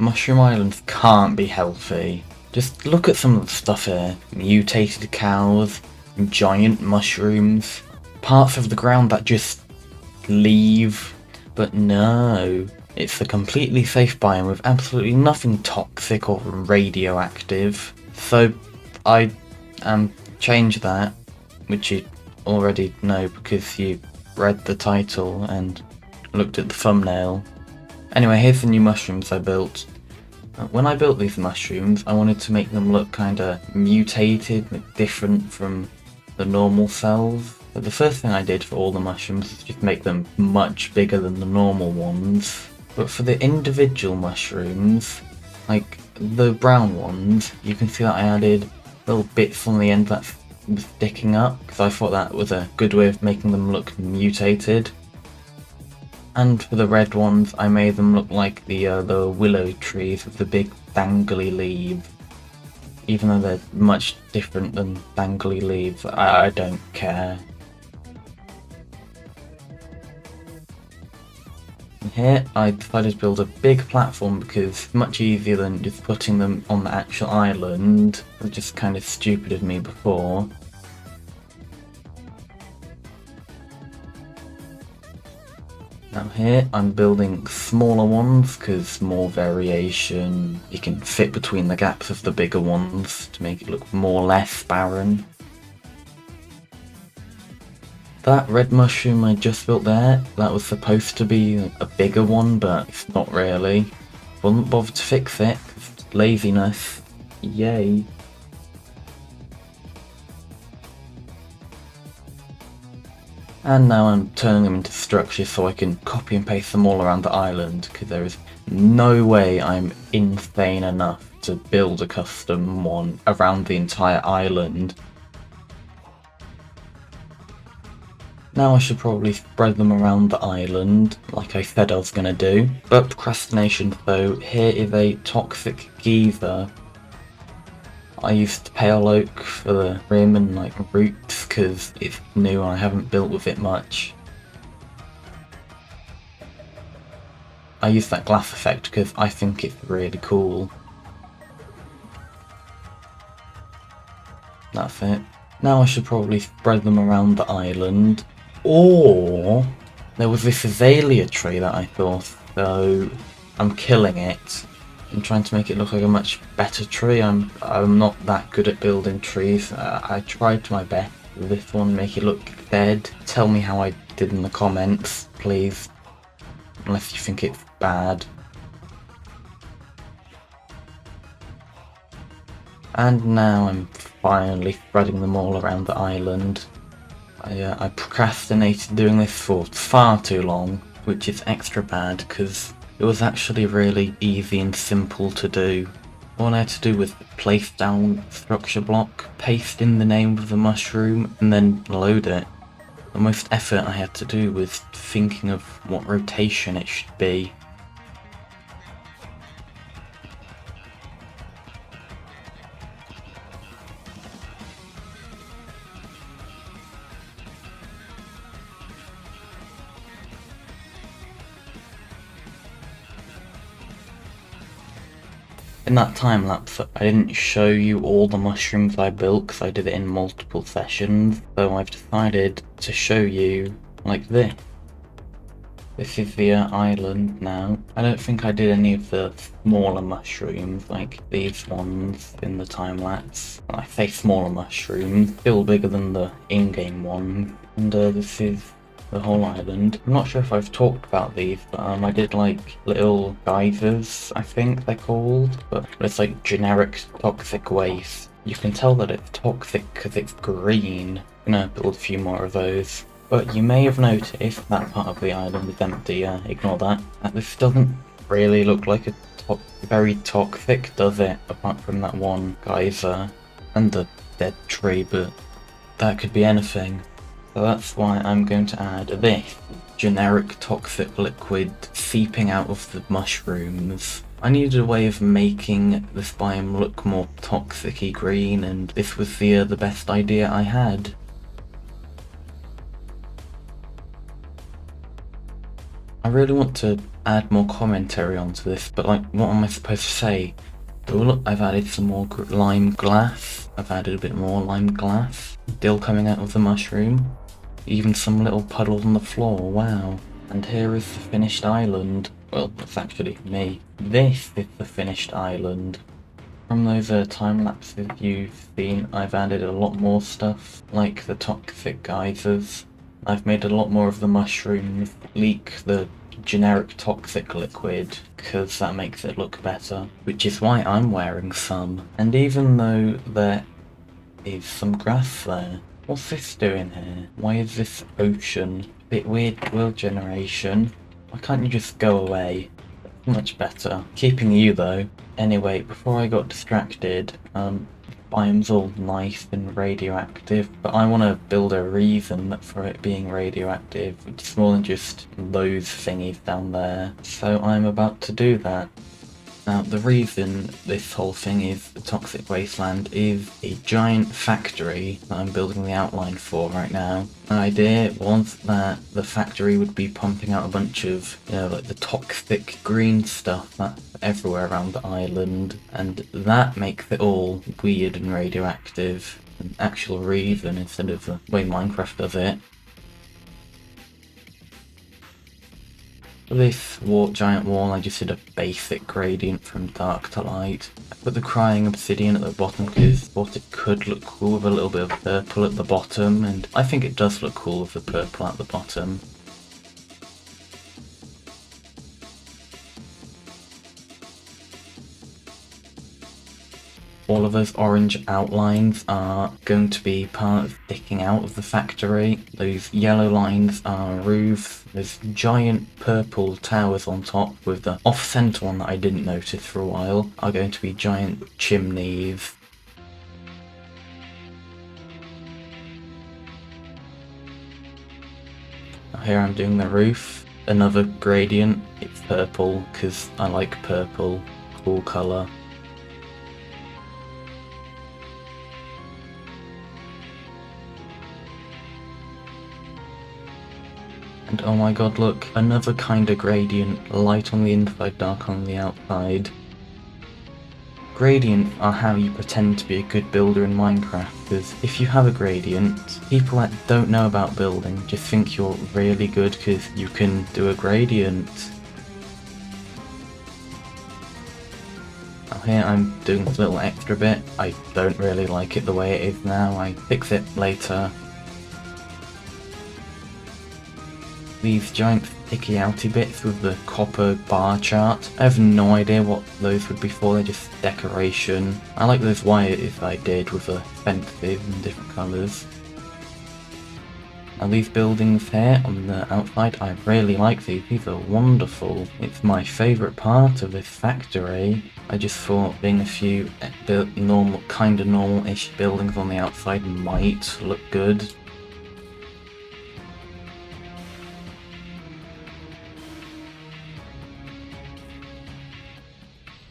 Mushroom Islands can't be healthy. Just look at some of the stuff here. Mutated cows, giant mushrooms, parts of the ground that just leave. But no, it's a completely safe biome with absolutely nothing toxic or radioactive. So I change that, which you already know because you read the title and looked at the thumbnail. Anyway, here's the new mushrooms I built. When I built these mushrooms, I wanted to make them look kinda mutated, different from the normal cells. But the first thing I did for all the mushrooms is just make them much bigger than the normal ones. But for the individual mushrooms, like the brown ones, you can see that I added little bits on the end that was sticking up, because I thought that was a good way of making them look mutated. And for the red ones, I made them look like the willow trees with the big dangly leaves. Even though they're much different than dangly leaves, I don't care. And here, I decided to build a big platform because it's much easier than just putting them on the actual island. It was just kind of stupid of me before. Now here I'm building smaller ones because more variation. You can fit between the gaps of the bigger ones to make it look more or less barren. That red mushroom I just built there, that was supposed to be a bigger one, but it's not really. Wouldn't bother to fix it, 'cause it's laziness. Yay. And now I'm turning them into structures so I can copy and paste them all around the island, because there is no way I'm insane enough to build a custom one around the entire island. Now I should probably spread them around the island, like I said I was going to do. But procrastination though, here is a toxic geezer. I used pale oak for the rim and like roots because it's new and I haven't built with it much. I use that glass effect because I think it's really cool. That's it. Now I should probably spread them around the island. Or there was this azalea tree that I thought, so I'm killing it. I'm trying to make it look like a much better tree. I'm not that good at building trees. I tried my best with this one, make it look dead. Tell me how I did in the comments, please. Unless you think it's bad. And now I'm finally spreading them all around the island. I procrastinated doing this for far too long, which is extra bad because it was actually really easy and simple to do. All I had to do was place down structure block, paste in the name of the mushroom, and then load it. The most effort I had to do was thinking of what rotation it should be. In that time lapse, I didn't show you all the mushrooms I built because I did it in multiple sessions, so I've decided to show you like this. This is the island now. I don't think I did any of the smaller mushrooms like these ones in the time lapse. I say smaller mushrooms, still bigger than the in-game ones. And this is the whole island. I'm not sure if I've talked about these, but I did like little geysers, I think they're called, but it's like generic toxic waste. You can tell that it's toxic because it's green. I'm gonna build a few more of those. But you may have noticed that part of the island is empty, ignore that. This doesn't really look like a very toxic, does it? Apart from that one geyser and the dead tree, but that could be anything. So that's why I'm going to add this generic toxic liquid seeping out of the mushrooms. I needed a way of making this biome look more toxic-y green, and this was the best idea I had. I really want to add more commentary onto this, but like, what am I supposed to say? Oh look, I've added some more lime glass. I've added a bit more lime glass. Still coming out of the mushroom. Even some little puddles on the floor, wow. And here is the finished island. Well, that's actually me. This is the finished island. From those time lapses you've seen, I've added a lot more stuff, like the toxic geysers. I've made a lot more of the mushrooms leak the generic toxic liquid, because that makes it look better, which is why I'm wearing some. And even though there is some grass there, what's this doing here? Why is this ocean? Bit weird world generation. Why can't you just go away? Much better. Keeping you though. Anyway, before I got distracted, biome's all nice and radioactive, but I want to build a reason for it being radioactive, which is more than just those thingies down there. So I'm about to do that. Now, the reason this whole thing is the Toxic Wasteland is a giant factory that I'm building the outline for right now. The idea was that the factory would be pumping out a bunch of, like the toxic green stuff that's everywhere around the island, and that makes it all weird and radioactive. An actual reason instead of the way Minecraft does it. For this giant wall, I just did a basic gradient from dark to light. I put the crying obsidian at the bottom because I thought it could look cool with a little bit of purple at the bottom, and I think it does look cool with the purple at the bottom. All of those orange outlines are going to be part of sticking out of the factory. Those yellow lines are roofs. There's giant purple towers on top, with the off-center one that I didn't notice for a while are going to be giant chimneys. Now here I'm doing the roof. Another gradient. It's purple because I like purple. Cool colour. And oh my god, look, another kind of gradient, light on the inside, dark on the outside. Gradients are how you pretend to be a good builder in Minecraft, because if you have a gradient, people that don't know about building just think you're really good because you can do a gradient. Now here I'm doing this little extra bit. I don't really like it the way it is now, I fix it later. These giant sticky outy bits with the copper bar chart. I have no idea what those would be for, they're just decoration. I like those wires I did with the fences in different colours. Now these buildings here on the outside, I really like these are wonderful. It's my favourite part of this factory. I just thought being a few normal-ish buildings on the outside might look good.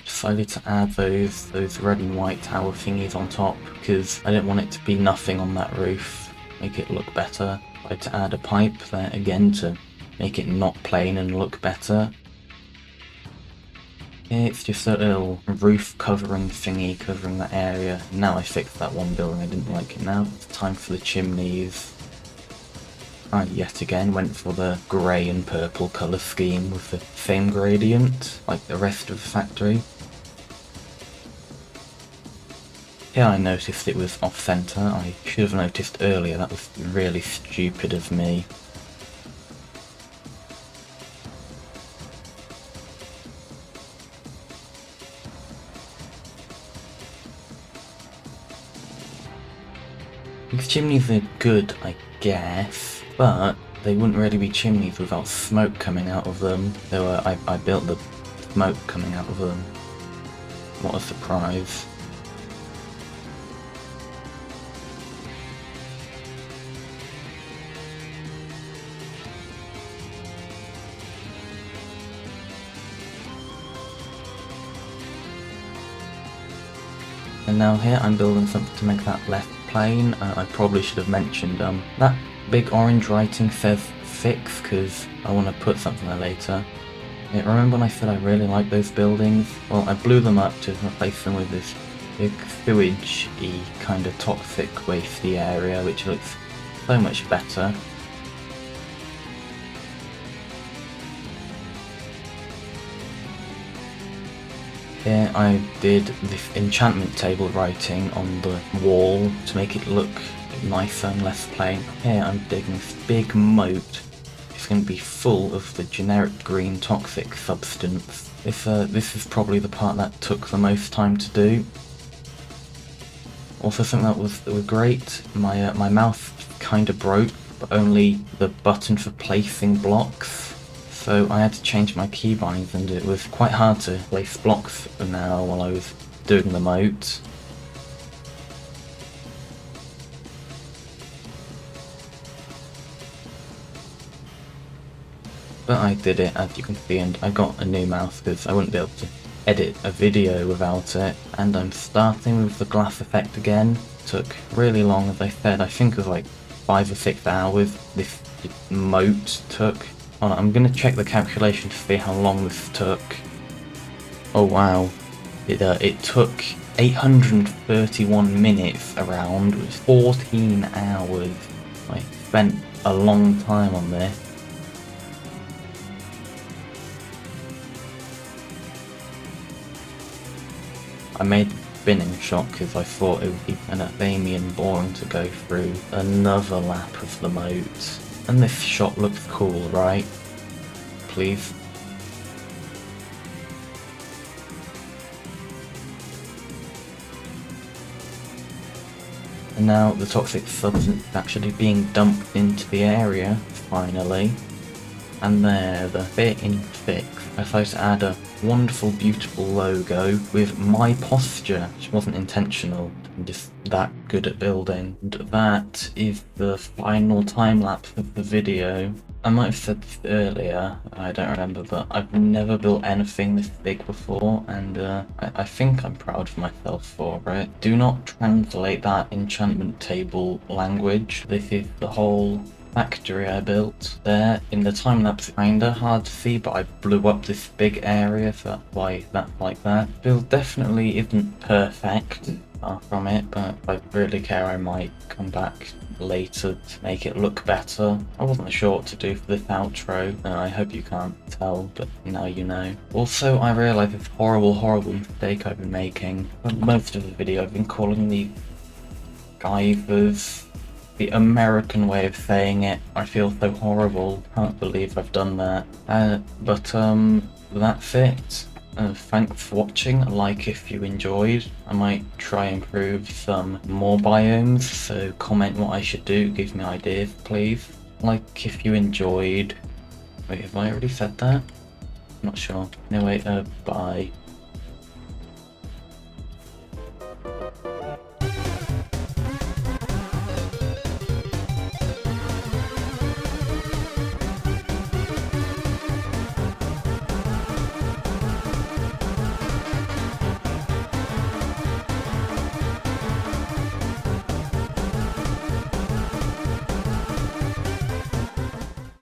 Decided to add those red and white tower thingies on top because I didn't want it to be nothing on that roof, make it look better. I had to add a pipe there again to make it not plain and look better. It's just a little roof covering thingy covering that area. Now I fixed that one building, I didn't like it. Now it's time for the chimneys. I yet again went for the grey and purple colour scheme with the same gradient like the rest of the factory. Here I noticed it was off-center. I should have noticed earlier, that was really stupid of me. These chimneys are good, I guess, but they wouldn't really be chimneys without smoke coming out of them. I built the smoke coming out of them. What a surprise. And now here I'm building something to make that left plane. I probably should have mentioned that big orange writing says fix because I want to put something there later. Yeah, remember when I said I really like those buildings? Well, I blew them up to replace them with this big sewage-y kind of toxic wasty area, which looks so much better. Here I did this enchantment table writing on the wall to make it look nicer and less plain. Here I'm digging this big moat. It's going to be full of the generic green toxic substance. This is probably the part that took the most time to do. Also something that was great, my mouse kind of broke, but only the button for placing blocks. So I had to change my keybinds and it was quite hard to place blocks now while I was doing the moat. But I did it, as you can see, and I got a new mouse because I wouldn't be able to edit a video without it. And I'm starting with the glass effect again. Took really long, as I said. I think it was like 5 or 6 hours this moat took. Hold on, I'm going to check the calculation to see how long this took. Oh wow, it took 831 minutes around, it was 14 hours. I spent a long time on this. I made the spinning shot because I thought it would be kind of samey and boring to go through another lap of the moat. And this shot looks cool, right? Please. And now the toxic substance is actually being dumped into the area, finally. And there, the bit in fix. I decided to add a wonderful, beautiful logo with my posture, which wasn't intentional. I'm just that good at building. And that is the final time-lapse of the video. I might have said this earlier, I don't remember, but I've never built anything this big before, and I think I'm proud of myself for it. Do not translate that enchantment table language. This is the whole factory I built there. In the time-lapse, kinda hard to see, but I blew up this big area, so that's why that's like that. Build definitely isn't perfect, far from it, but if I really care I might come back later to make it look better. I wasn't sure what to do for this outro, I hope you can't tell, but now you know. Also, I realised this horrible mistake I've been making. For most of the video I've been calling these geysers. The American way of saying it. I feel so horrible. Can't believe I've done that. But that's it. Thanks for watching. Like if you enjoyed. I might try and improve some more biomes, so comment what I should do. Give me ideas, please. Like if you enjoyed. Wait, have I already said that? I'm not sure. Anyway, bye.